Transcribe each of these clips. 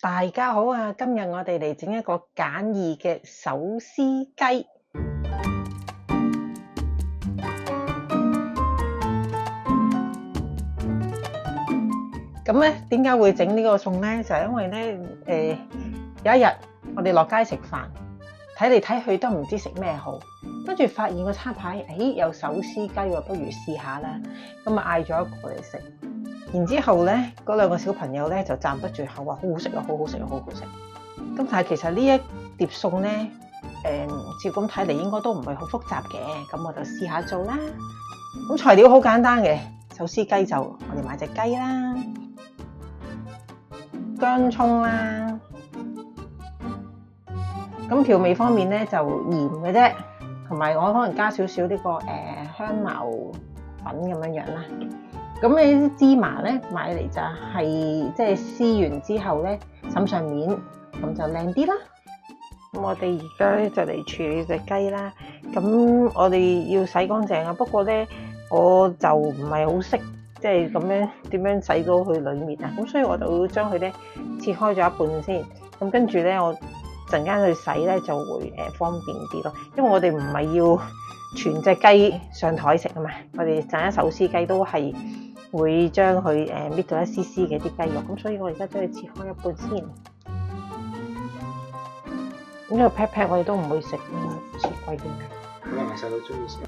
大家好啊！今日我哋嚟整一個簡易嘅手撕雞。咁咧，點解會整呢個餸咧？就係因為咧，有一日我哋落街食飯，睇嚟睇去都唔知食咩好，跟住發現個餐牌，有手撕雞喎，不如試下啦。咁啊嗌咗一個嚟食。然之後咧，嗰兩個小朋友咧就讚不絕口，話好好食啊，好好食啊，好好食。咁但係其實呢一碟餸咧，照咁睇嚟應該都唔係好複雜嘅，咁我就試下做啦。咁材料好簡單嘅，手撕雞就我哋買隻雞啦，薑葱啦。咁調味方面咧就鹽嘅啫，同埋我可能加少少呢個香茅粉咁樣啦。咁你啲芝麻咧買嚟就係即係撕完之後咧揼上面，咁就靚啲啦。咁我哋而家咧就嚟處理隻雞啦。咁我哋要洗乾淨啊，不過咧我就唔係好識即係咁樣點樣洗到佢裡面啊。咁所以我就會將佢咧切開咗一半先。咁跟住咧我陣間去洗咧就會方便啲咯，因為我哋唔係要全隻雞上台食啊嘛。我哋陣間手撕雞都係會將佢搣到一絲絲嘅啲雞肉，咁所以我而家將佢切開一半先。咁呢個 pat pat 我哋都唔會食切龜嘅。可能細佬中意食。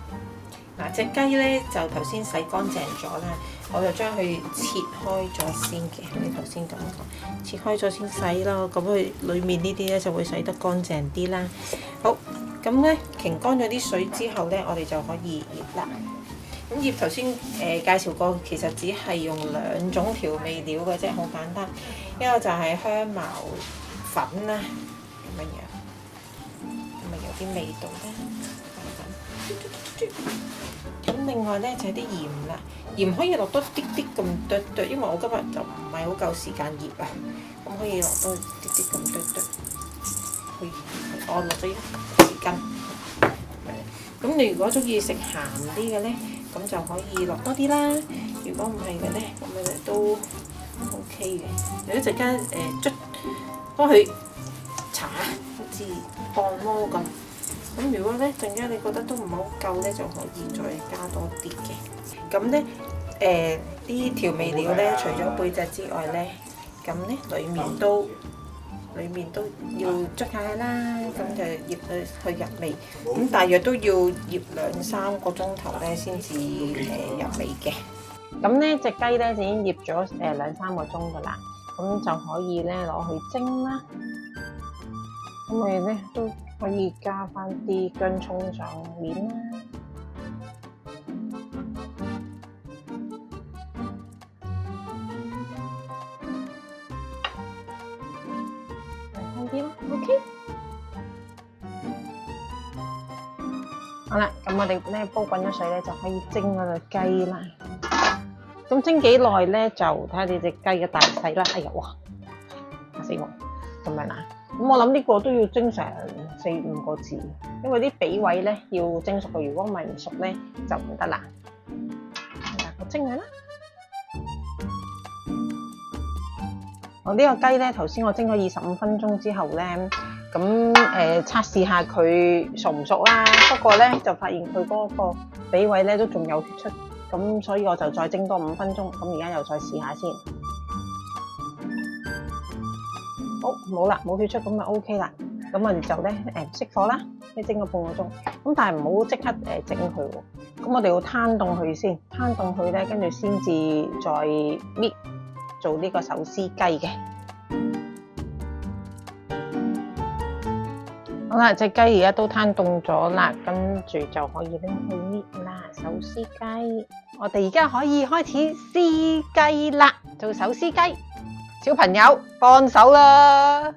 嗱，隻雞咧就頭先洗乾淨咗啦，我就將佢切開咗先嘅。你頭先咁講，切開咗先洗咯，咁佢裡面呢啲咧就會洗得乾淨啲啦。好，咁咧擎乾咗啲水之後咧，我哋就可以醃啦。咁醃頭先介紹過，其實只係用兩種調味料嘅啫，好簡單。一個就係香茅粉啦，咁樣，咁咪有啲味道咧。咁另外咧就係啲鹽啦，鹽可以落多啲啲咁多多，因為我今日就唔係好夠時間醃啊，咁可以落多啲啲咁多多。我落咗一匙羹。咁你如果中意食鹹啲嘅咧，咁就可以落多啲啦。如果唔係嘅咧，咁我哋都 OK 嘅。有一陣間幫佢搽，好似按摩咁。咁如果咧陣間你覺得都唔係好夠咧，就可以再加多啲嘅。咁咧啲調味料咧，除咗背脊之外咧，咁咧裡面都要捽下啦，咁就醃去入味。咁大約都要醃2-3個鐘頭咧，先至入味嘅。咁咧隻雞咧已經醃咗2-3個鐘噶啦，咁就可以咧攞去蒸啦。咁我哋咧都可以加翻啲薑葱上面啦。啲咯 ，OK。好啦，咁我哋咧煲滾咗水咧，就可以蒸嗰隻雞啦。咁蒸幾耐咧，就睇下你隻雞嘅大細啦。哎呀，哇！嚇死我！咁樣啦。咁我諗呢個都要蒸成4-5個字，因為啲髀位咧要蒸熟嘅，如果唔係唔熟咧就唔得啦。我蒸佢啦。我呢個雞咧，頭先我蒸咗25分鐘之後咧，咁測試下佢熟唔熟啦。不過咧就發現佢嗰個髀位咧都仲有血出，咁所以我就再蒸多5分鐘。咁而家又再試下先。好，冇啦，冇血出，咁就 OK 啦。咁我哋就咧熄火啦，即係蒸個半個鐘。咁但係唔好即刻整佢喎。咁我哋要攤凍佢先，攤凍佢咧，跟住先至再搣。做呢個手撕雞嘅。好啦，隻雞而家都攤凍咗啦，跟住就可以拎去搣啦。手撕雞，我哋而家可以開始撕雞啦，做手撕雞。小朋友幫手啦！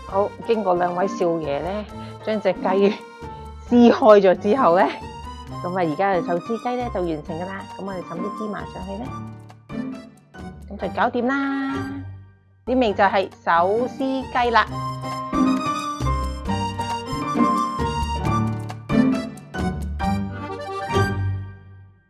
好，經過兩位少爺咧，將隻雞撕開咗之後咧，咁啊，而家嘅壽司雞咧就完成㗎啦。咁我哋浸啲芝麻上去咧，咁就搞掂啦。呢味就係手撕雞啦。